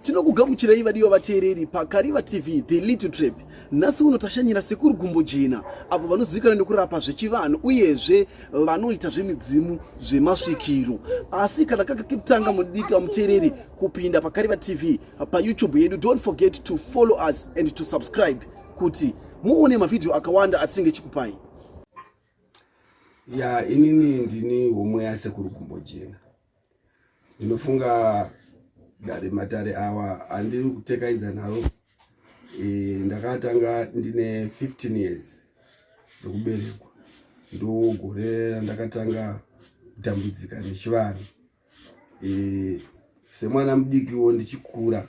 Tinokugamuchirai vadiwa vateereri paKariva TV The Little Trap. Nhasi uno tashanyira sekuru Gumbo Jena apo vanozivikanwa nekurapa zvechivanhu uyezve vanoita zvemidzimu zvemasvikiro. Asi kana kakekutanga mudika muteereri kupinda paKariva TV paYouTube yedu, don't forget to follow us and to subscribe kuti muone mavhidhiyo akawanda atinenge chikupai. Inini ndini homwe yasekuru Gumbo Jena. Ndinofunga dari matare awa andiri kutekaidza nawo. Ndakatanga ndine 15 years zokuberekwa. Ndogore ndakatanga kutambudzika nechivanhu. Semwana mudikiwo ndichikura.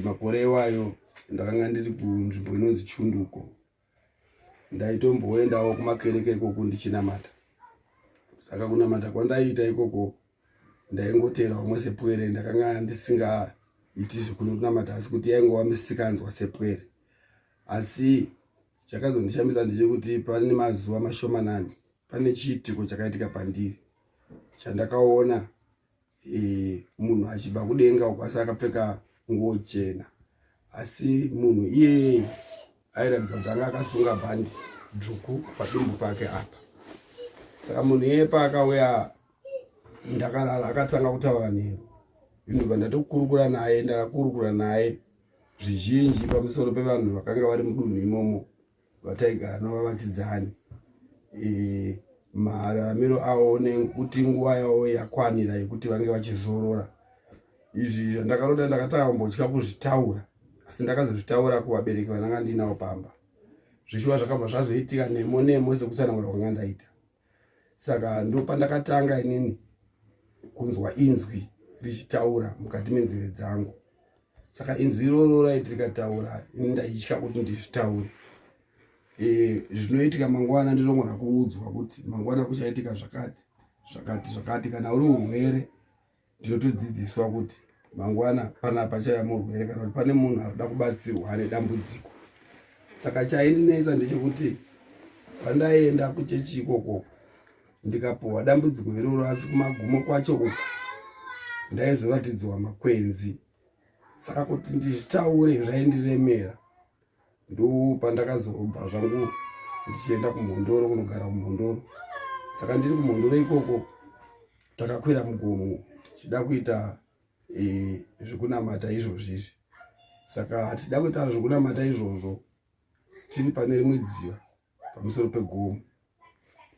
Makore iwayo ndakanga ndiri kunzvimbo inonzi Chunduko. Ndaitomboendawo kumakereke ikoko ndichinamata. Saka kunamata kwandaita ikoko ndaingotera umwe sepwere, ndakanga ndisingaiti zvekunamata asi kuti yaingova misikanzwa sepwere. Asi chakazondishamisa ndechekuti pane mazuva mashomanani pane chiitiko chakaitika pandiri chandakaona munhu achibva kudenga uko asi akapfeka nguo chena, asi munhu iye airatidza kuti anga akasunga bhandi dzvuku padumbu pake apa. Saka munhu iye paakauya ndakarara akatanga kutaura neni. Ndibva ndatokurukura naye, ndakakurukura naye zvizhinji pamusoro pevanhu vakanga vari mudunhu imomo vataigara navavakidzani. Mararamiro avo nekuti nguva yavo yakwanira yekuti vange vachizorora. Izvi zvandakarota ndakatanga kumbotya kuzvitaura, asi ndakazozvitaura kuvabereki vananga ndinawo pamba. Zvichiva zvakabva zvazoitika nemo sekutsanangura kwanga ndaita. Saka ndopandakatanga inini kunzwa inzwi richitaura mukati menzeve dzangu. Saka inzwi iroro raiti rikataura ini ndaitya kuti ndizvitaure. Zvinoitika mangwana ndinogona kuudzwa kuti mangwana kuchaitika zvakati. Kana uri urwere ndinotodzidziswa kuti mangwana panapa chaiya murwere kana kuti pane munhu arikuda kubatsirwa nedambudziko. Saka chaindinetsa ndechekuti pandaenda kuchechi ikoko ndikapuhwa dambudziko iroro, asi kumagumo kwacho uko ndaizoratidzwa makwenzi. Saka kuti ndizvitaure zvaindiremera. Ndo pandakazobva zvangu ndichienda kuMhondoro, kunogara kuMhondoro. Saka ndiri kuMhondoro ikoko takakwira mugomo tichida kuita zvekunamata izvozvi. Saka tida kuita zvekunamata izvozvo tiri pane rimwe dziva pamusoro pegomo.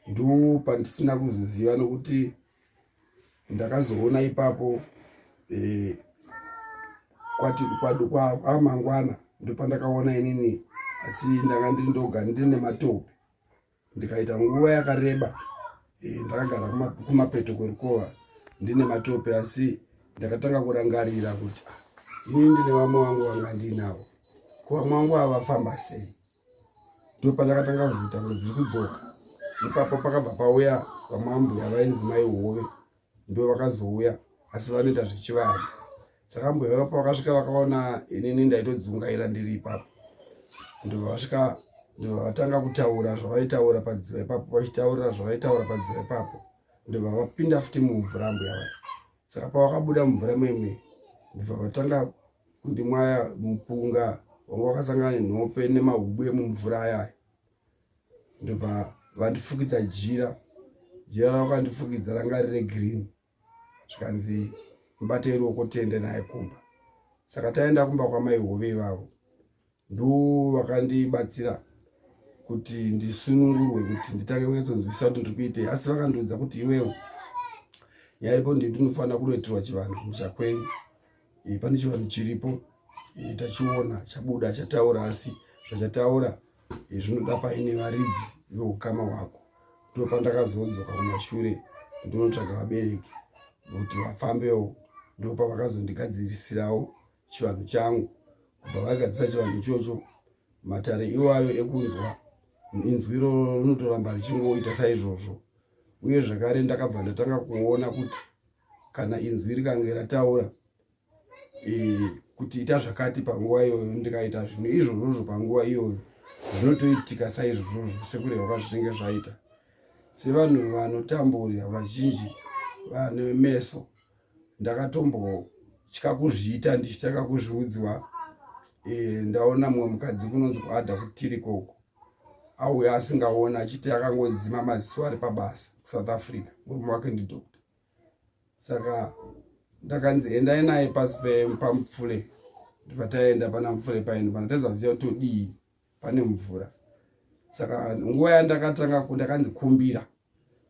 Ndo pandisina kuzoziva nokuti ndakazoona ipapo kwamangwana ndo pandakaona inini, asi ndanga ndiri ndoga ndine matope. Ndikaita nguva yakareba ndakagara kumapeto kwerukova ndine matope, asi ndakatanga kurangarira kuti inini ndine vamwe vangu vanga ndinawo, ko vamwe vangu avafamba sei. Ndo pandakatanga kuzvita ngo dziri kudzoka. Ipapo pakabva pauya vamwe ambuya vainzi mai Hove, ndo vakazouya asi vanoita zvechivanhu. Saka mbuya vapo vakasvika vakaona inini ndaitodzungaira ndiri ipapo, ndo vasvika ndo vatanga kutaura zvavaitaura padziva ipapo. Vachitaura zvavaitaura padziva ipapo ndo vapinda futi mumvura mbuya vaya. Saka pavakabuda mumvura memwe ndobva vatanga kundimwaya mupunga wanga wakasangana nenhope nemahubwe mumvura aya. Ndobva vandifukidza jira ravakandifukidza ranga riri regirini, zvikanzi mubate ruoko tiende naye kumba. Saka taenda kumba kwamai Hove ivavo, ndo vakandibatsira kuti ndisunungurwe kuti nditange kunyatsokunzwisisa kuti ndiri kuitei. Asi vakandiudza kuti iwewe yaipo nditi unofanira kunoitirwa chivanhu kumusha kwenyu. Pane chivanhu chiripo tachiona chabuda chataura, asi zvachataura zvinoda paine varidzi veukama hwako. Ndo pandakazodzoka kumashure ndonotsvaga vabereki kuti vafambewo. Ndo pavakazondigadzirisirawo chivanhu changu. Kubva vagadzisa chivanhu ichocho, matare iwayo ekunzwa inzwi iroro rinotoramba richingoita saizvozvo. Uye zvakare ndakabva ndatanga kuona kuti kana inzwi rikange rataura kuti ita zvakati panguva iyoyo, ndikaita zvinhu izvozvo panguva iyoyo zvinotoitika saizvozvo sekureva kwazvinenge zvaita. Sevanhu vanotamburira vazhinji vane meso, ndakatombo chika kuzviita ndichitaka kuzviudzwa. Ndaona mumwe mukadzi kunonzi kuadha kutiri koko auya asingaona achiti akangodzima maziso ari pabasa kuSouth Africa, murume wake ndidhokta. Saka ndakanzi endai naye pasi pamupfure, pataenda pana mupfure paino panotedza kuziva kuti dii pane mvura. Saka nguva yandakatanga ndakanzi kumbira.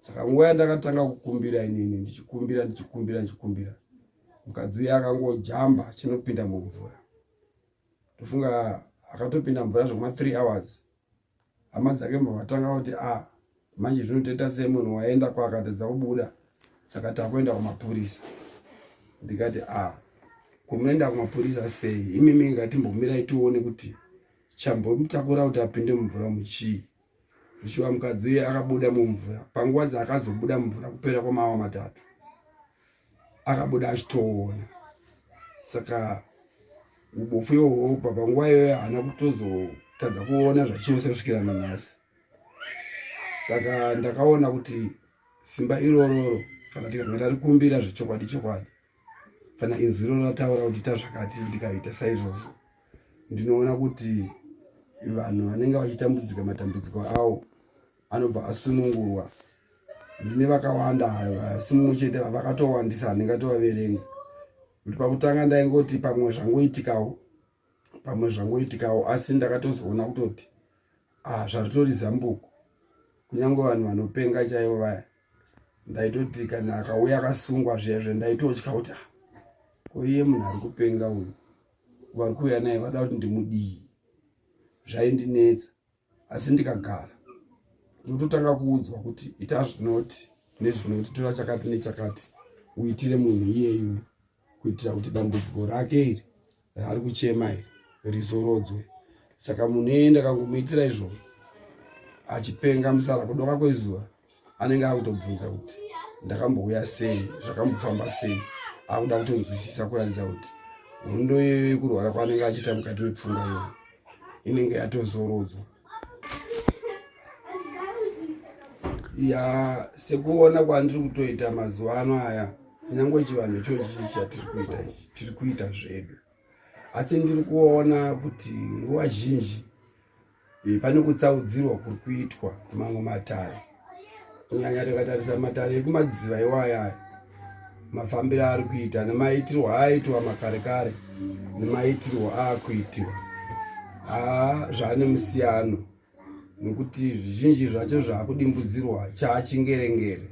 Saka nguva yandakatanga kukumbira inini ndichikumbira mukadzi uya akangojamba chinopinda mumvura. Ndofunga akatopinda mvura zvekuma 3 hours. Hama dzake mbatanga kuti manje zvinotoita sei munhu waenda kwakatedza kubuda. Saka takuenda kumapurisa. Ndikati kumuenda kumapurisa sei? Imimi ngatimbomirai tione kuti chambomutakura kuti apinde mumvura muchii. Zvichiwa mukadzi uye akabuda mumvura. Panguva dzaakazobuda mumvura kupera kwamawa 3 akabuda achitoona. Saka ubofu ihwohwo panguva iyoyo haana kutozotadza kuona zvachose kusvikira nanhasi. Saka ndakaona kuti simba irororo kana tikanga tarikumbira zvechokwadi kana inzwi iroro rataura kuti ita zvakati ndikaita saizvozvo, ndinoona kuti vanhu vanenge vachitambudzika matambudziko avo anobva asunungurwa. Ndine vakawanda asi mumwe chete vakatowandisa handingatovaverenga. Kuti pakutanga ndaingoti pamwe zvangoitikawo asi ndakatozoona kutoti zvaritori zambuko. Kunyange vanhu vanopenga chaivo vaya ndaitoti kana akauya akasungwa zvezve ndaitotya kuti koiye munhu ari kupenga uyu vari kuuya naye vada kuti ndimudii. Zvaindinetsa asi ndikagara ndototanga kuudzwa kuti ita zvinoti nezvinoti, tora chakati nechakati uitire munhu iyeyu kuitira kuti dambudziko rake iri raari kuchema iri rizorodzwe. Saka munhu iyeye ndakangomuitira izvozvo achipenga musara kudoka kwezuva anenge akutobvunza kuti ndakambouya sei, zvakambofamba sei. Akuda kutonzwisisa kuratidza kuti hondo iyoyo yekurwara kwaanenge achiita mukati mepfungwa iyoyo inenge yatozorodzwa. Sekuona kwandiri kutoita mazuva ano aya, kunyange chivanhu chochi chatiri kuita zvedu, asi ndiri kuona kuti nguva zhinji pane kutsaudzirwa kuri kuitwa mamwe matare. Kunyanya takatarisa matare ekumadziva iwaya, mafambiro ari kuita nemaitirwo aiitwa makare nemaitirwo aakuitirwa zvane musiyano, nekuti zvizhinji zvacho zvaakudimbudzirwa chaachingerengere.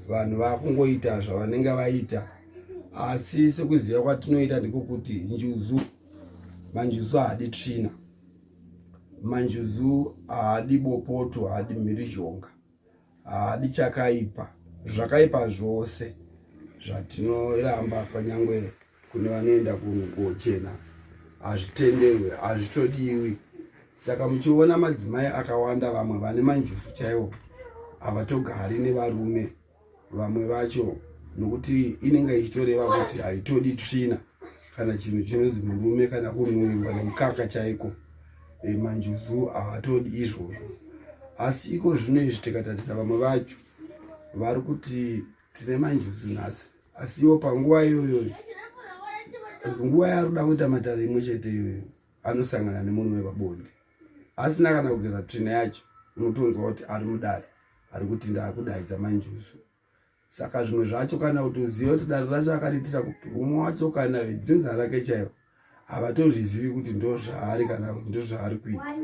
Vanhu vakungoita zvavanenge vaita, asi sekuziva kwatinoita ndikokuti manjuzu haadi tsvina, manjuzu haadi bopoto, haadi mhirizhonga, haadi chakaipa. Zvakaipa zvose zvatinoramba kunyange kune vanoenda kungochena hazvitenderwe, hazvitodiwi. Saka muchiona madzimai akawanda, vamwe vane manjuzu chaiwo havatogari nevarume vamwe vacho, nokuti inenge ichitoreva kuti haitodi tsvina kana chinhu chinonzi murume kana kunhuhwirwa nemukaka chaiko. Manjuzu havatodi izvozvo. Asi iko zvino izvi tikatarisa vamwe vacho vari kuti tine manjuzu nhasi, asi iwo panguva iyoyo, nguva yaari kuda kuita matare imwe chete iyoyo, anosangana nemunhu wepabonde asina kana kugeza tsvina yacho. Unotonzwa kuti ari mudare ari kuti ndaakudaidza manjuzu. Saka zvimwe zvacho kana kutoziva kuti dare racho akariitira kupi, umwe wacho kana vedzinza rake chaivo havatozvizivi kuti ndo zvaari kana kuti ndo zvaari kuita.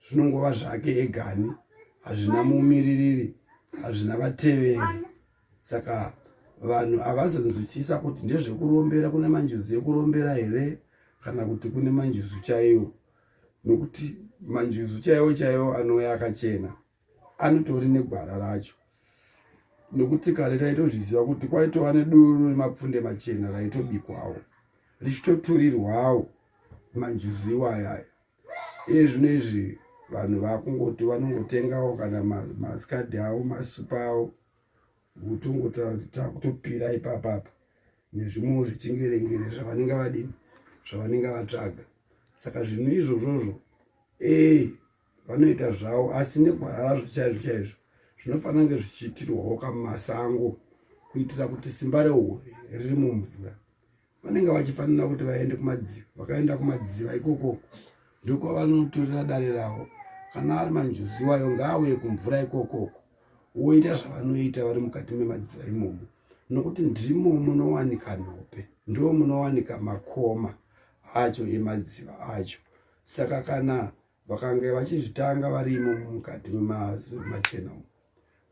Zvinongova zvake egani, hazvina mumiririri, hazvina vateveri. Saka vanhu havazonzwisisa kuti ndezvekurombera, kune manjuzu ekurombera here kana kuti kune manjuzu chaiwo. Nokuti manjuzu chaiwo anouya akachena anotori negwara racho. Nokuti kare taitozviziva kuti kwaitova neduru remapfunde machena raitobikwawo richitoturirwawo manjuzu iwaya. Iye zvino izvi vanhu vakungoti vanongotengawo kana masikadhi avo, masupa avo, kutongota kuti takutopira ipapapa nezvimwewo zvichingerengere zvavanenge vadini, zvavanenge vatsvaga. Saka zvinhu izvozvozvo vanoita zvavo, asi negwara razvo chaizvo zvinofanira kunge zvichiitirwawo kamumasango, kuitira kuti simba rehove riri mumvura vanenge vachifanira kuti vaende kumadziva. Vakaenda kumadziva ikoko ndiko vanotorera dare ravo. Kana ari manjuzi wayo ngaauye kumvura ikokoko woita zvavanoita vari mukati memadziva imomo, nokuti ndimo munowanika nhope, ndo munowanika makoma acho emadziva acho. Saka kana vakange vachizvitanga varimo mukati memazuva machena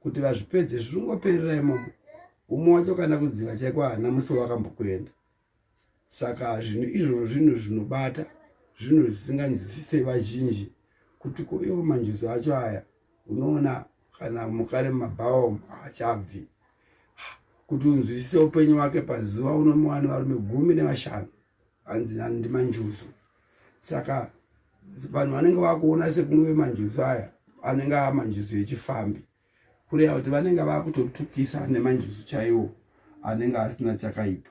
kuti vazvipedze zviringoperera imomo, umwe wacho kana kudziva chaiko haana musi wakambokuenda. Saka zvinhu izvozvo zvinhu zvinobata, zvinhu zvisinganzwisise vazhinji, kuti iwo manjuzi acho aya unoona kana mukare mumabhawa haachabvi. Kuti unzwisise upenyu wake pazuva unomuwana varume 15 hanzi ndi manjuzu. Saka vanhu vanenge vakuona sekunge manjuzu aya anenge ava manjuzu echifambi, kureva kuti vanenge vakutotukisa nemanjuzu chaiwo anenge asina chakaipa.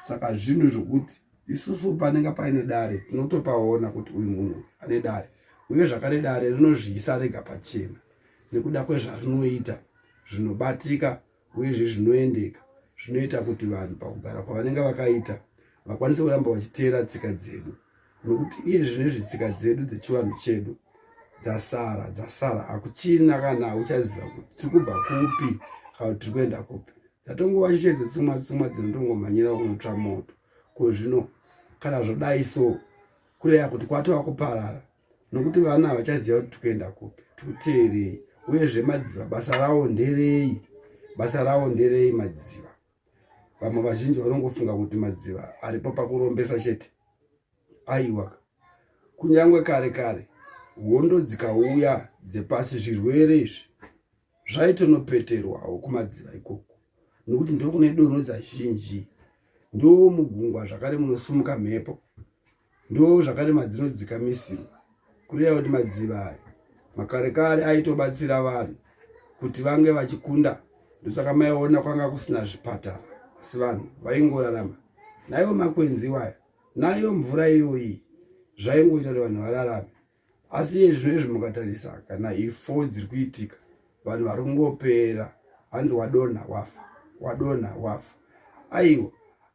Saka zvinhu zvokuti isusu panenge paine dare tinotopaona kuti uyu munhu ane dare, uye zvakare dare rinozviisa rega pachena nekuda kwezvarinoita zvinobatika uyezve zvinoendeka, zvinoita kuti vanhu pakugara kwavanenge vakaita vakwanise kuramba vachiteera tsika dzedu, nokuti iye zvinezvi tsika dzedu dzechivanhu chedu dzasara hakuchina kana uchaziva kuti tiri kubva kupi kana tiri kuenda kupi. Dzatongova chedzo tsumwa dzinotongomhanyira kunotsva moto. Ko zvino kana zvodai so kureva kuti kwatova kuparara, nokuti vana havachaziva kuti tikuenda kupi, tikuteerei, uyezve madziva basa ravo nderei, basa ravo nderei madziva. Vamwe vazhinji vanongofunga kuti madziva aripo pakurombesa chete. Aiwa, kunyange kare hondo dzikauya dzepasi, zvirwere izvi zvaitonopeterwawo kumadziva ikoko, nokuti ndokune donhodza zhinji, ndo mugungwa zvakare munosumuka mhepo, ndo zvakare madzinodzika misiro. Kureva kuti madziva aya makare aitobatsira vanhu kuti vange vachikunda. Ndosaka maiona kwanga kusina zvipatara, asi vanhu vaingorarama naiwo makwenzi waya, nayo mvura iyoyi, zvaingoita kuti vanhu vararame. Asi iye zvinezvi mukatarisa kana ifo dziri kuitika, vanhu vari kungopera, hanzi wadonha wafa. Aiwa,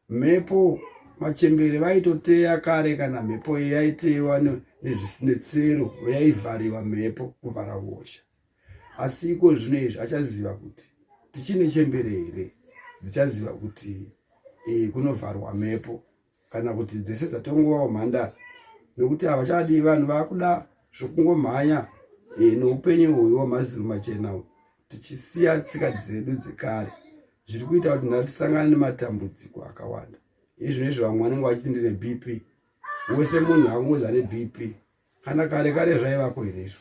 mhepo machembere vaitoteya kare, kana mhepo yaitewa nezvisinetsero yaivhariwa mhepo kuvhara hosha. Asi iko zvinezvi achaziva kuti tichine chembere here, dzichaziva kuti kunovharwa mhepo, kana kuti dzese dzatongovawo mhandara, nokuti havachadi vanhu vakuda zvokungomhanya noupenyu uyu wamazuru machena, tichisiya tsika dzedu dzekare. Zviri kuita kuti ngatisangane nematambudziko akawanda. Izvinezvi vamwe vanenge vachiti ndine BP, wese munhu angoza neBP. Kana kare zvaivako izvo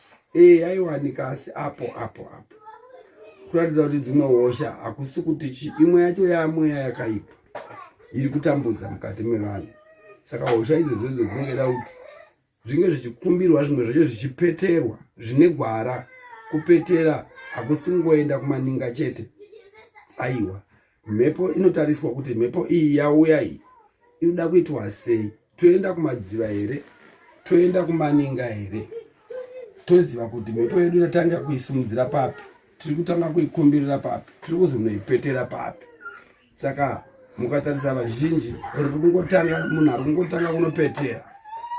aiwanika, asi apo kuratidza kuti dzimwe hosha hakusi kuti imwe yacho yamweya yakaipa iri kutambudza mukati mevanhu. Saka hosha idzodzo dzinongeda kuti zvinge zvichikumbirwa, zvimwe zvacho zvichipeterwa zvine gwara. Kupetera hakusi kungoenda kumaninga chete. Aiwa, mhepo inotariswa kuti mhepo iyi yauya iyi inoda kuitwa sei, toenda kumadziva here, toenda kumaninga here, toziva kuti mhepo yedu tatanga kuisimudzira papi, tiri kutanga kuikumbirira papi, tiri kuzonoipetera papi. Saka mukatarisa vazhinji munhu ari kungotanga kunopetera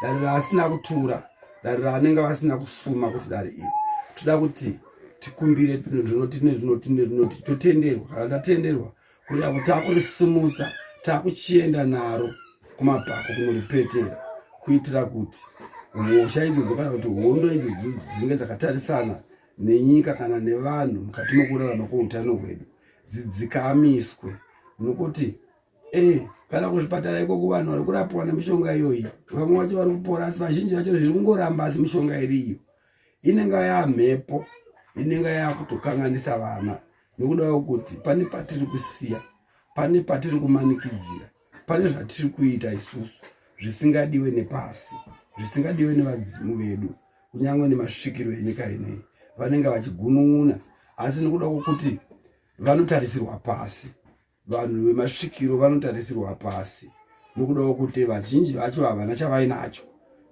dare raasina kutura, dare raanenge vasina kusuma kuti dare iri toda kuti tikumbire zvinoti totenderwa. Kana tatenderwa kureva kuti takurisumudza, takuchienda naro kumapako kunoripetera, kuitira kuti hosha idzodzo kana kuti hondo idzodzo dzinenge dzakatarisana nenyika kana nevanhu mukati mokurarama kwoutano hwedu dzidzikamiswe. Nokuti kana kuzvipatara ikoko vanhu vari kurapwa nemishonga iyoyi, vamwe vacho vari kupora, asi vazhinji vacho zviri kungoramba. Asi mishonga iriyo inenge yamhepo, inenge yakutokanganisa vana, nekudawo kuti pane patiri kusiya, pane patiri kumanikidzira, pane zvatiri kuita isusu zvisingadiwe nepasi, zvisingadiwe nevadzimu vedu, kunyange nemasvikiro enyika ineyi. Vanenge vachigunun'una, asi nekuda kwokuti vanotarisirwa pasi, vanhu vemasvikiro vanotarisirwa pasi, nokuda kwokuti vazhinji vacho havana chavainacho,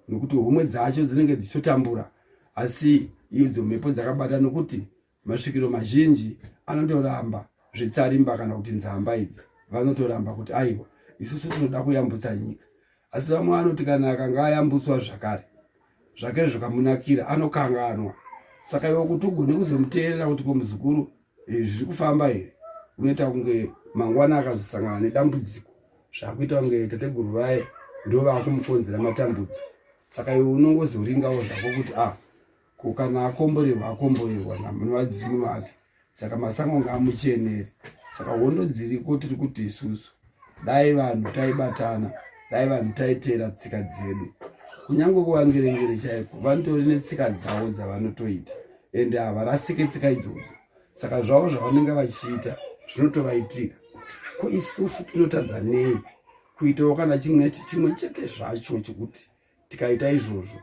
nokuti homwe dzacho dzinenge dzichitotambura. Asi idzo mhepo dzakabata, nokuti masvikiro mazhinji anotoramba zvitsarimba kana kuti nzamba idzi, vanotoramba kuti aiwa isusu tinoda kuyambutsa nyika. Asi vamwe vanoti kana akanga ayambutswa zvakare zvake zvikamunakira anokanganwa. Saka iwe kuti ugone kuzomuteerera kuti komuzukuru zviri kufamba here, unoita kunge mangwana akazosangana nedambudziko zvakuita kunge tateguru vaye ndo vakumukonzera matambudzo. Saka iwe unongozoringawo zvako kuti kana akomborerwa nevadzimu vake. Saka masango ngaamuchenere. Saka hondo dziriko tiri kuti isusu dai vanhu taibatana, dai vanhu taiteera tsika dzedu, kunyange kuvangerengere chaiko vanotori netsika dzavo dzavanotoita ende havarasike tsika idzodzo. Saka zvavo zvavanenge vachiita zvinotovaitika. Ko isusu tinotadza nei kuitawo kana chimwe chete zvacho chekuti tikaita izvozvo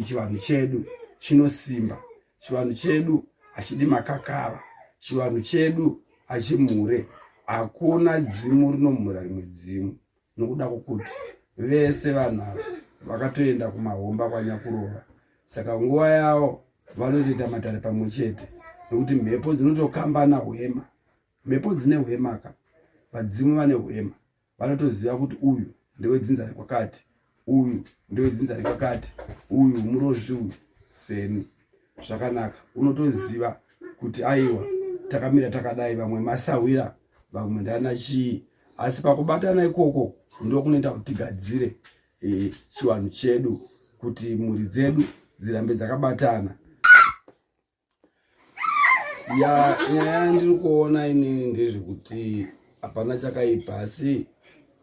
chivanhu chedu chinosimba, chivanhu chedu hachidi makakava, chivanhu chedu hachimhure. Hakuna dzimu rinomhura rimwe dzimu, nokuda kwokuti vese vanhu ava vakatoenda kumahomba kwanyakurova. Saka nguva yavo vanotoita matare pamwe chete, nokuti mhepo dzinotokambana hwema. Mhepo dzine hwema ka vadzimu vane hwema, vanotoziva kuti uyu ndewedzinza rekwakati, uyu ndewedzinza rekwakati, uyu murozvi uyu seni. Zvakanaka, unotoziva kuti aiwa takamira takadai, vamwe masawira, vamwe ndana chii. Asi pakubatana ikoko ndokunoita kuti tigadzire chivanhu chedu, kuti mhuri dzedu dzirambe dzakabatana. Nyaya ndiri kuona ini ndezvekuti hapana chakaipa, asi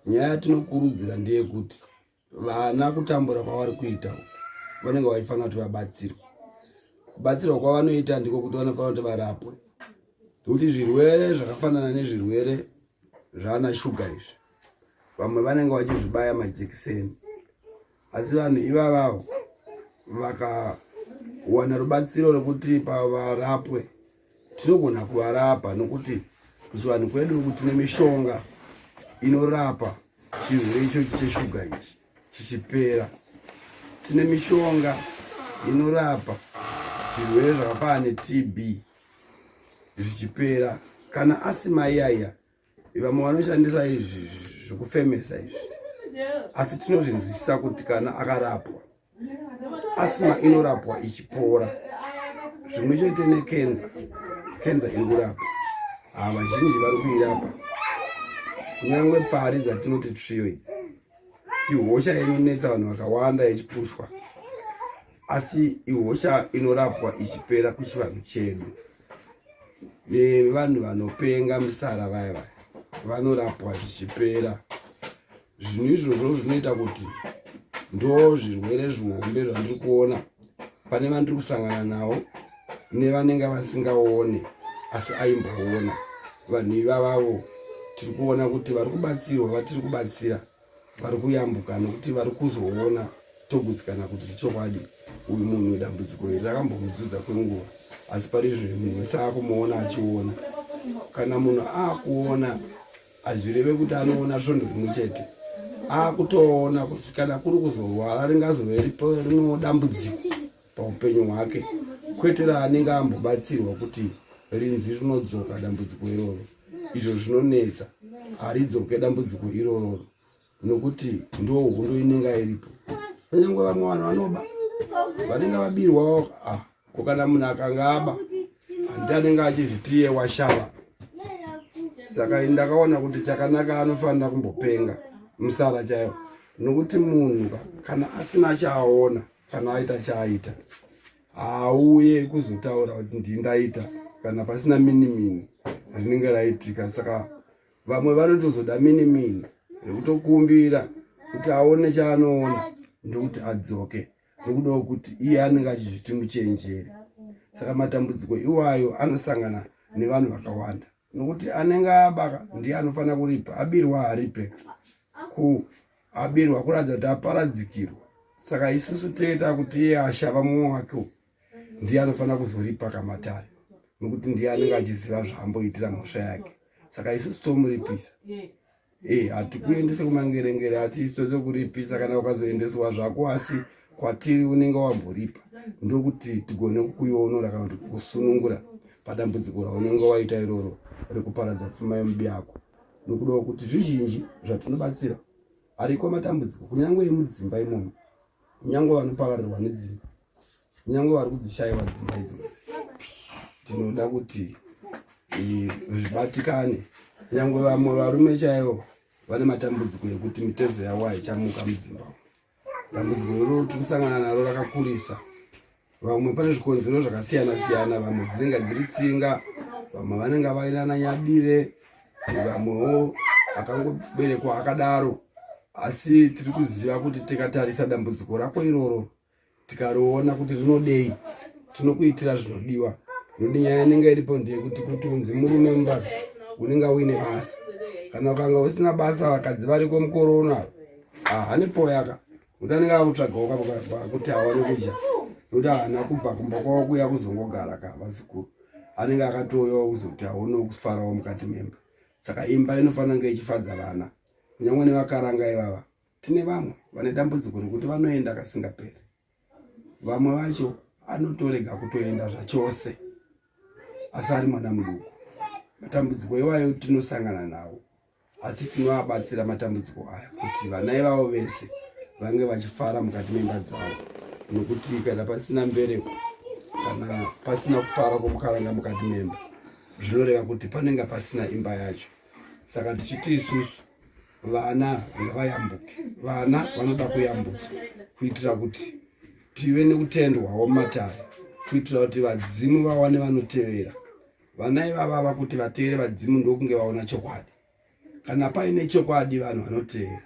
nyaya yatinokurudzira ndeyekuti vana kutambura kwavari kuita vanenge vachifanira kuti vabatsirwe. Kubatsirwa kwavanoita ndiko kuti vanofanira kuti varapwe, nokuti zvirwere zvakafanana nezvirwere zvana shuga izvi vamwe vanenge vachizvibaya majekiseni. Asi vanhu ivavavo vakawana rubatsiro rwekuti pavarapwe tinogona kuvarapa, nokuti kuchivanhu kwedu kuti tine mishonga inorapa chirwere ichochi cheshuga ichi chichipera. Tine mishonga inorapa zvirwere zvakafanana neTB zvichipera, kana asima iyaya vamwe vanoshandisa izvi zvokufemesa izvi. Asi tinozvinzwisisa kuti kana akarapwa asima inorapwa ichipora. Zvimwe chete nekenza iri kurapa, vazhinji vari kuirapa. Kunyange pfari dzatinoti tsviyo idzi ihosha inonetsa vanhu vakawanda ichipushwa, asi ihosha inorapwa ichipera kuchivanhu chedu. Nevanhu vanopenga misara vaya vanorapwa zvichipera. Zvinhu izvozvo zvinoita kuti ndo zvirwere zvihombe zvandiri kuona pane vandiri kusangana navo nevanenge vasingaone asi aimboona. Vanhu ivavavo tiri kuona kuti vari kubatsirwa, vatiri kubatsira vari kuyambuka, nokuti vari kuzoona togutsikana kuti chokwadi uyu munhu wedambudziko iri rakambomudzudza kwenguva, asi pari izvo munhu wese akumuona achiona. Kana munhu akuona hazvireve kuti anoona svondo rimwe chete, akutoona kuti kana kuri kuzorwara ringazove rino dambudziko paupenyu hwake, kwete raanenge ambobatsirwa kuti rinzi rinodzoka dambudziko iroro. Izvo zvinonetsa, haridzoke dambudziko iroro, nokuti ndo hondo inenge iripo. Kunyange vamwe vanhu vanoba vanenge vabirwawo, kana munhu akanga aba handi anenge achizvitiye washava. Saka ndakaona kuti chakanaka anofanira kumbopenga musara chaiwo, nokuti munhu kana asina chaaona, kana aita chaaita, auye kuzotaura kuti ndindaita kana pasina minimini rinenge raitika. Saka vamwe vanotozoda minimini rekutokumbira kuti aone chaanoona ndokuti adzoke, nokudawo kuti iye anenge achizviti muchenjeri. Saka matambudziko iwayo anosangana nevanhu vakawanda, nokuti anenge abaka ndiye anofanira kuripa. Abirwa haripe abirwa kuratidza kuti aparadzikirwa. Saka isusu toita kuti iye ashava mumwe wake ndiye anofanira kuzoripa kamatare, nokuti ndiye anenge achiziva zvaamboitira mhosva yake. Saka isusu tomuripisa. Hatikuendese kumangerengere, asi isu tozokuripisa kana ukazoendeswa zvako, asi kwatiri unenge wamboripa, ndokuti tigone kukuionora kana kuti kusunungura padambudziko raunenge waita iroro rekuparadza pfuma yemubi yako. nokuda kuti zvizhinji zvatinobatsira ariko matambudziko kunyange emudzimba imomo, kunyange vanopakarirwa nedzimba, kunyange vari kudzishayiwa dzimba idzozi. Tinoda kuti zvibatikane. Kunyange vamwe varume chaivo vane matambudziko ekuti mitezo yavo haichamuka mudzimba. Dambudziko iroro tiri kusangana naro rakakurisa. Vamwe pane zvikonzero zvakasiyana-siyana, vamwe dzinenge dziri tsinga, vamwe vanenge vainana nyadire, vamwewo akangoberekwa akadaro. Asi tiri kuziva kuti tikatarisa dambudziko rako iroro tikariona kuti rinodei, tinokuitira zvinodiwa. Nekuti nyaya inenge iripo ndeyekuti kuti unzi murume mumba unenge uine basa. Kana ukanga usina basa vakadzi variko mukore uno hanepo yaka utanenge akutsvagawo kuti awane kudya, nokuti haana kubva kumba kwavo kuya kuzongogara kavazukuru, anenge akatouyawo kuzoti aonewo kufarawo mukati memba. Saka imba inofanira kunge ichifadza vana. Kunyange nevakaranga ivava tine vamwe vane dambudziko rekuti vanoenda kasingaperi. Vamwe vacho anotorega kutoenda zvachose asi ari mwana muduku. Matambudziko iwayo tinosangana nawo, asi tinovabatsira matambudziko aya kuti vana ivavo vese vange vachifara mukati memba dzavo. Nokuti kana pasina mbereko kana pasina kufara kwomukaranga mukati memba, zvinoreva kuti panenge pasina imba yacho. Saka tichiti isusu vana ngavayambuke, vana vanoda kuyambuka kuitira kuti tive nekutendwawo mumatare, kuitira kuti vadzimu vawane vanotevera. Vana ivava vava kuti vatevere vadzimu ndokunge vaona chokwadi. Kana paine chokwadi vanhu vanotevera,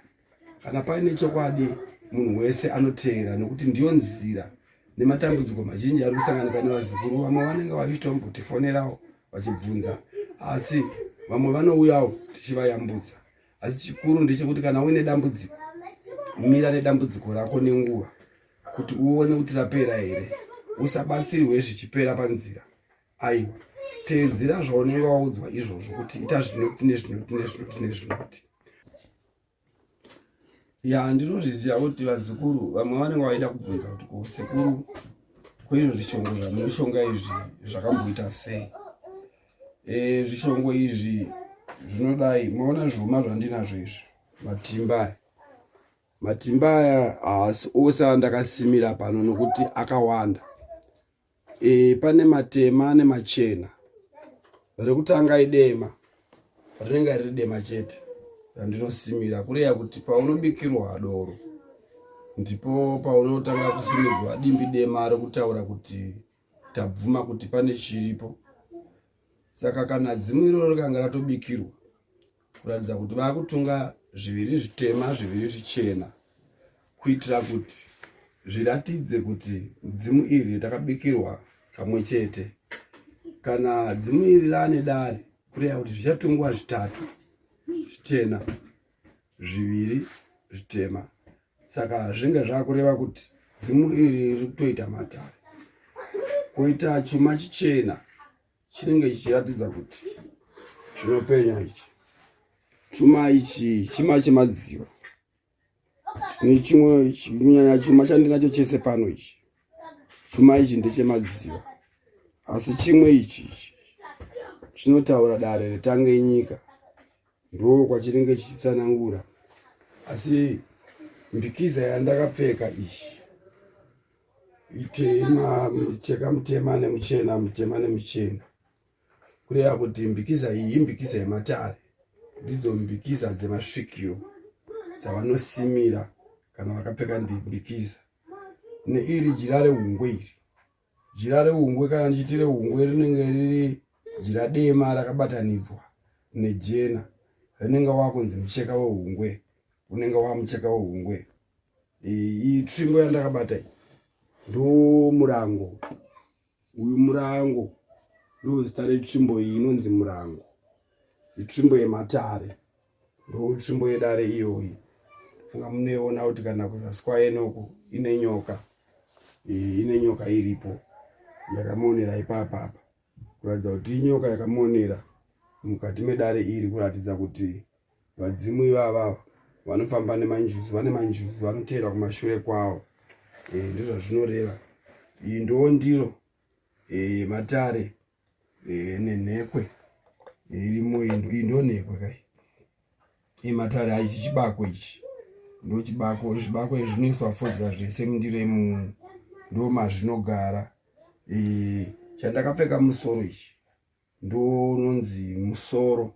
kana paine chokwadi munhu wese anotevera, nokuti ndiyo nzira. Nematambudziko mazhinji ari kusanganika nevazukuru, vamwe vanenge vachitombotifonerawo vachibvunza, asi vamwe vanouyawo tichivayambudza. Asi chikuru ndechekuti kana uine dambudziko, mira nedambudziko rako nenguva kuti uone kuti rapera here. Usabatsirwe zvichipera panzira. Aiwa, teedzera zvaunenge waudzwa izvozvo kuti ita zvinoti nezvinoti nezvinoti nezvinoti. Ndinozviziva kuti vazukuru vamwe vanenge vaida kubvunza kuti kusekuru kweizvo zvishongo zvamunoshonga izvi zvakamboita sei. Zvishongo izvi zvinodai, maona zvuma zvandinazvo izvi, matimba aya haasi ose andakasimira pano nokuti akawanda. Pane matema nemachena. Rekutanga idema, rinenge riri dema chete randinosimira, kureva kuti paunobikirwa doro ndipo paunotanga kusimidzwa dimbi dema rekutaura kuti tabvuma kuti pane chiripo. Saka kana dzimu iroro rikanga ratobikirwa kuratidza kuti vakutunga zviviri zvitema zviviri zvichena, kuitira kuti zviratidze kuti dzimu iri takabikirwa kamwe chete. Kana dzimu iri rane dare, kureva kuti zvichatungwa zvitatu zvichena zviviri zvitema. Saka zvinge zvakureva kuti dzimu iri riri kutoita matare. Koita chuma chichena chinenge chichiratidza kuti chinopenya ichi. Chuma ichi chima chemadziva. Nechimwe kunyanya chuma chandinacho chese pano ichi. Chuma ichi ndechemadziva. Asi chimwe ichi chinotaura dare retange nyika. Ndo kwachinenge chichitsanangura. Asi mbikiza yandakapfeka ichi itema, micheka mutema nemuchena, mutema nemuchena. Kureva kuti mbikiza iyi imbikiza yematare. Ndidzo mbikiza dzemasvikiro dzavanosimira kana vakapfeka mbikiza. Neiri jira rehungwe iri. Jira rehungwe kana ndichiti rehungwe rinenge riri jira dema rakabatanidzwa nejena. Rinenge wakunzi mucheka wehungwe, unenge wamucheka wehungwe. Iyi tsvimbo yandakabata ndo murango. Uyu murango ndo zita retsvimbo iyi inonzi murango. Itsvimbo yematare, ndo tsvimbo yedare iyoyi. Funga munoiona kuti kana kuzasi kwaenoko ine nyoka. Ine nyoka iripo yakamonera ipapa. Kuratidza kuti inyoka yakamonera mukati medare iri, kuratidza kuti vadzimu ivava vanofamba nemanjuzi, vane manjuzi vanotevera kumashure kwavo. Ndizvo zvinoreva. Iyi ndo ndiro matare nenhekwe irimo. Iyi ndo nhekwe kai. matare aichi chibako ichi ndo chibako. Zvibako izvi zvinoiswa fodya zvese mundiro yemunhu, ndo mazvinogara. Chandakapfeka musoro ichi ndononzi musoro,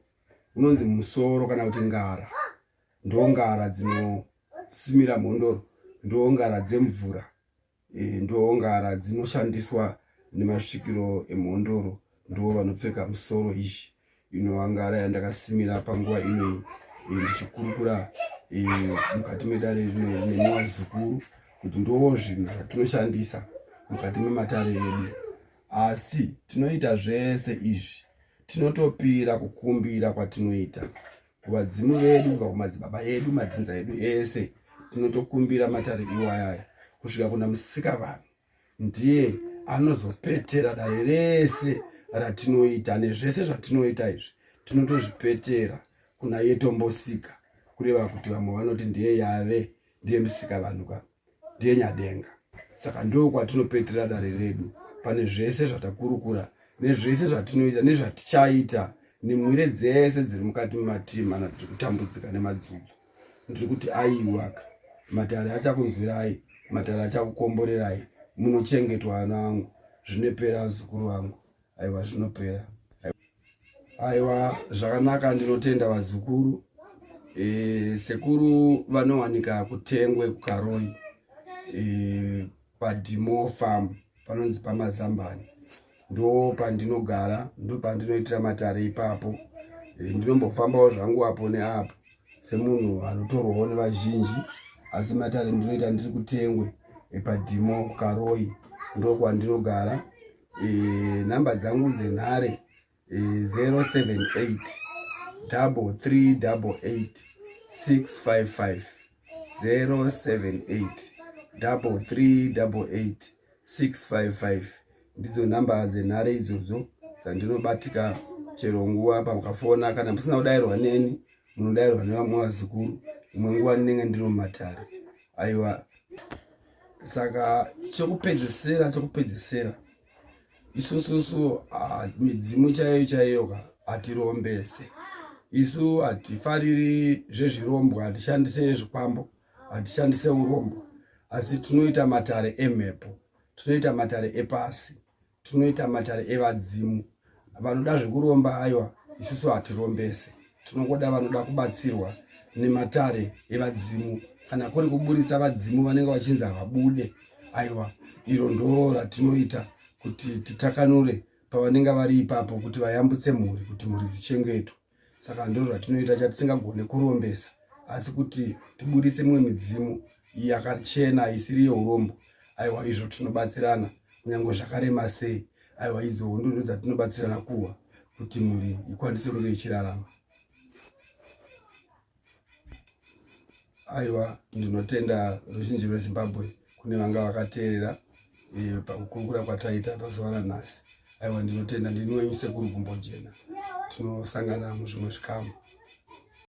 unonzi musoro kana kuti ngara. Ndo ngara dzinosimira mhondoro, ndo ngara dzemvura, ndo ngara dzinoshandiswa nemasvikiro emhondoro, ndo vanopfeka musoro ichi. Inova ngara yandakasimira panguva inoyi ndichikurukura mukati medare rino nemiwa zikuru, kuti ndo zvinhu zvatinoshandisa mukati mematare edu. Asi tinoita zvese izvi tinotopira kukumbira kwatinoita kuvadzimu vedu, kubva kumadzibaba edu, madzinza edu ese. Tinotokumbira matare iwayaya kusvika kuna Musikavanhu. Ndiye anozopetera dare rese ratinoita, nezvese zvatinoita izvi tinotozvipetera kuna Yetombosika, kureva kuti vamwe vanoti ndiye Yave, ndiye Musikavanhu, ndiye Nyadenga. Saka ndo kwatinopetera dare redu. Pane zvese zvatakurukura nezvese zvatinoita nezvatichaita nemwire dzese dziri mukati mematima dziri kutambudzika nemadzudzu. Ndiri kuti aiwa, matare achakunzwirai, matare achakukomborerai, munochengetwa ana angu, zvinopera zukuru vangu. Aiwa, zvinopera. Aiwa, zvakanaka, ndinotenda vazukuru. Sekuru vanowanika kuTengwe kuKaroi, paDimo Farm, panonzi paMazambani. Ndo pandinogara, ndo pandinoitira matare ipapo. Ndinombofambawo zvangu apo neapo semunhu anotorwawo nevazhinji, asi matare ndinoita ndiri kuTengwe paDimo kuKaroi, ndo kwandinogara. Namba dzangu dzenhare 078 3388 655, 078 3388 655. Ndidzo namba dzenhare idzodzo dzandinobatika chero nguva pamukafona. Kana musina kudayirwa neni, munodayirwa nevamwe vazukuru, imwe nguva ndinenge ndiri mumatare. Aiwa, saka chokupedzisira isusu midzimu chaiyo hatirombese. Isu hatifariri zvezvirombo, hatishandise zvikwambo, hatishandise urombo, asi tunoita matare emhepo, tunoita matare epasi, tunoita matare evadzimu. Vanoda zvekuromba, aiwa, isusu hatirombese. Tunokoda vanoda kubatsirwa nematare evadzimu, kana kuri kuburitsa vadzimu vanenge vachinzi vabude. Aiwa, iro ndo ratinoita kuti titakanure pavanenge vari ipapo, kuti vayambutse mhuri, kuti mhuri dzichengetwe. Saka ndo zvatinoita, chatisingagone kurombesa, asi kuti tiburitse mimwe midzimu yakachena isiri yeurombo. Aiwa, izvo tinobatsirana kunyange zvakarema sei. Aiwa, idzo ndo dzatinobatsirana kuwa kuti mhuri ikwanise kunge ichirarama. Aiwa, ndinotenda ruzhinji rweZimbabwe kune vanga vakateerera pakukurukura kwataita pazuva ranhasi. Aiwa, ndinotenda. Ndini wenyu Sekuru Gumbojena. Tinosangana muzvimwe zvikamu.